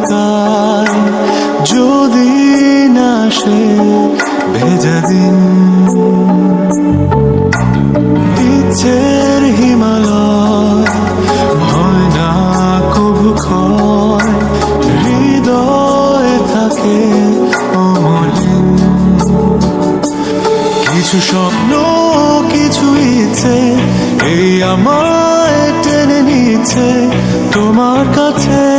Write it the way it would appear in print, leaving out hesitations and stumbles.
তাই যদি না সে ভেজা দিন, ইচ্ছের হিমালয় হয় না কবু ক্ষয়, হৃদয়ে থাকে অমলিন। কিছু স্বপ্ন কিছু ইচ্ছে এই আমায় টেনে নিচ্ছে তোমার কাছে।